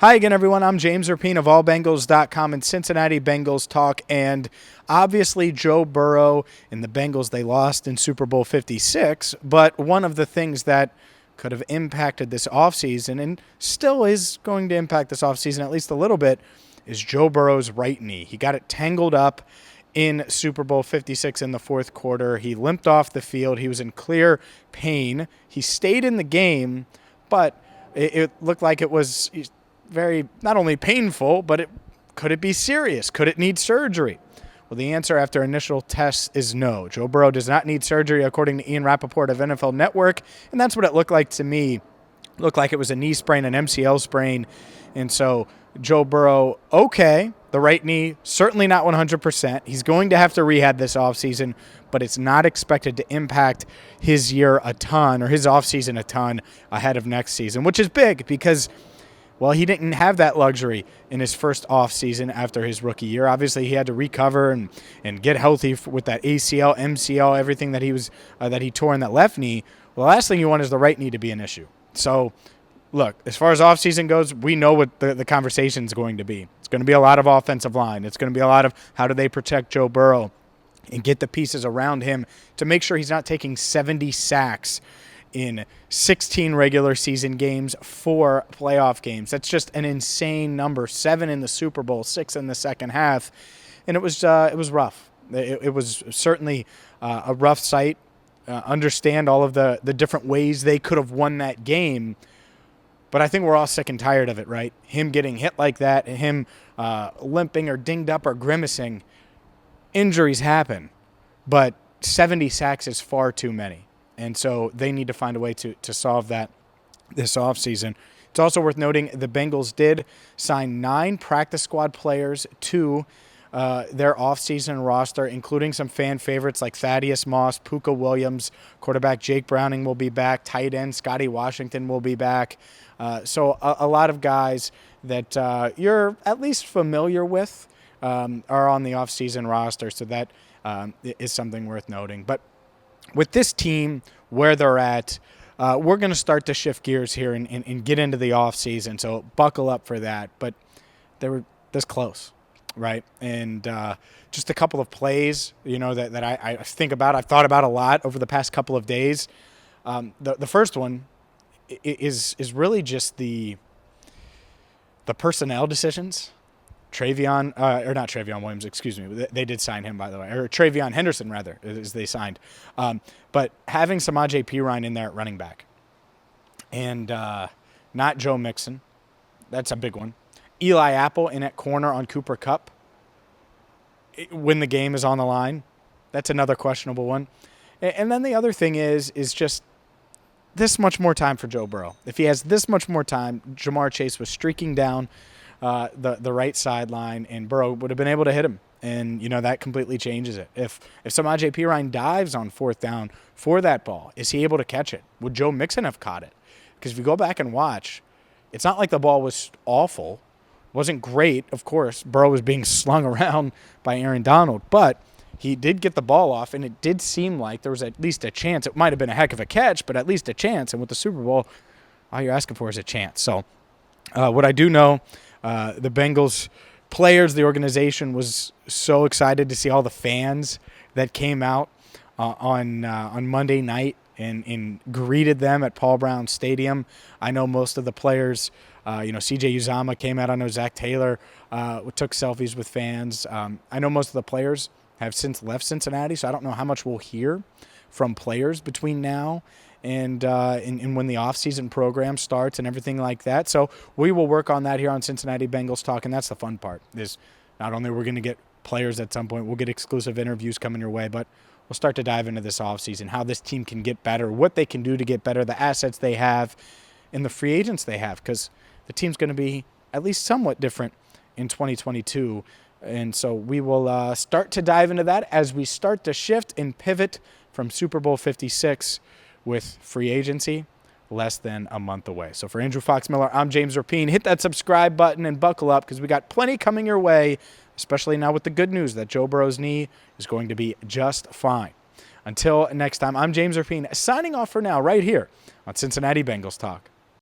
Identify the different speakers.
Speaker 1: Hi again, everyone. I'm James Rapien of allbengals.com and Cincinnati Bengals Talk. And obviously, Joe Burrow and the Bengals, they lost in Super Bowl 56. But one of the things that could have impacted this offseason and still is going to impact this offseason at least a little bit is Joe Burrow's right knee. He got it tangled up in Super Bowl 56 in the fourth quarter. He limped off the field. He was in clear pain. He stayed in the game, but it looked like it was very not only painful, but could it be serious? Could it need surgery? Well, the answer after initial tests is no. Joe Burrow does not need surgery, according to Ian Rapoport of NFL Network, and that's what it looked like to me. It looked like it was a knee sprain, an MCL sprain, and so Joe Burrow, okay, the right knee, certainly not 100%. He's going to have to rehab this offseason, but it's not expected to impact his year a ton or his offseason a ton ahead of next season, which is big because well, he didn't have that luxury in his first offseason after his rookie year. Obviously, he had to recover and get healthy with that ACL, MCL, everything that he tore in that left knee. Well, the last thing you want is the right knee to be an issue. So, look, as far as offseason goes, we know what the conversation is going to be. It's going to be a lot of offensive line. It's going to be a lot of how do they protect Joe Burrow and get the pieces around him to make sure he's not taking 70 sacks in 16 regular season games, 4 playoff games. That's just an insane number. 7 in the Super Bowl, 6 in the second half, and it was rough. It was certainly a rough sight. Understand all of the different ways they could have won that game, but I think we're all sick and tired of it, right? Him getting hit like that, him limping or dinged up or grimacing. Injuries happen, but 70 sacks is far too many. And so they need to find a way to solve that this offseason. It's also worth noting the Bengals did sign 9 practice squad players to their offseason roster, including some fan favorites like Thaddeus Moss, Puka Williams, quarterback Jake Browning will be back, tight end Scotty Washington will be back. So a lot of guys that you're at least familiar with are on the offseason roster, so that is something worth noting. But with this team, where they're at, we're going to start to shift gears here and get into the offseason, so buckle up for that. But they were this close, right? And just a couple of plays, that I think about, I've thought about a lot over the past couple of days. The first one is really just the personnel decisions. Not Travion Williams, excuse me. They did sign him, by the way. Or Travion Henderson, rather, as they signed. But having Samaje Perine in there at running back and not Joe Mixon, that's a big one. Eli Apple in at corner on Cooper Kupp when the game is on the line, that's another questionable one. And then the other thing is just this much more time for Joe Burrow. If he has this much more time, Jamar Chase was streaking down the right sideline, and Burrow would have been able to hit him. And, that completely changes it. If Samaje Perine dives on fourth down for that ball, is he able to catch it? Would Joe Mixon have caught it? Because if you go back and watch, it's not like the ball was awful. It wasn't great, of course. Burrow was being slung around by Aaron Donald, but he did get the ball off, and it did seem like there was at least a chance. It might have been a heck of a catch, but at least a chance. And with the Super Bowl, all you're asking for is a chance. So what I do know, the Bengals players, the organization was so excited to see all the fans that came out on Monday night and greeted them at Paul Brown Stadium. I know most of the players, CJ Uzama came out. I know Zach Taylor took selfies with fans. I know most of the players have since left Cincinnati, so I don't know how much we'll hear from players between now and when the offseason program starts and everything like that. So we will work on that here on Cincinnati Bengals Talk, and that's the fun part, is not only we're going to get players at some point, we'll get exclusive interviews coming your way, but we'll start to dive into this offseason, how this team can get better, what they can do to get better, the assets they have, and the free agents they have, because the team's going to be at least somewhat different in 2022. And so we will start to dive into that as we start to shift and pivot from Super Bowl 56 with free agency less than a month away. So for Andrew Fox Miller, I'm James Rapien. Hit that subscribe button and buckle up because we got plenty coming your way, especially now with the good news that Joe Burrow's knee is going to be just fine. Until next time, I'm James Rapien, signing off for now right here on Cincinnati Bengals Talk.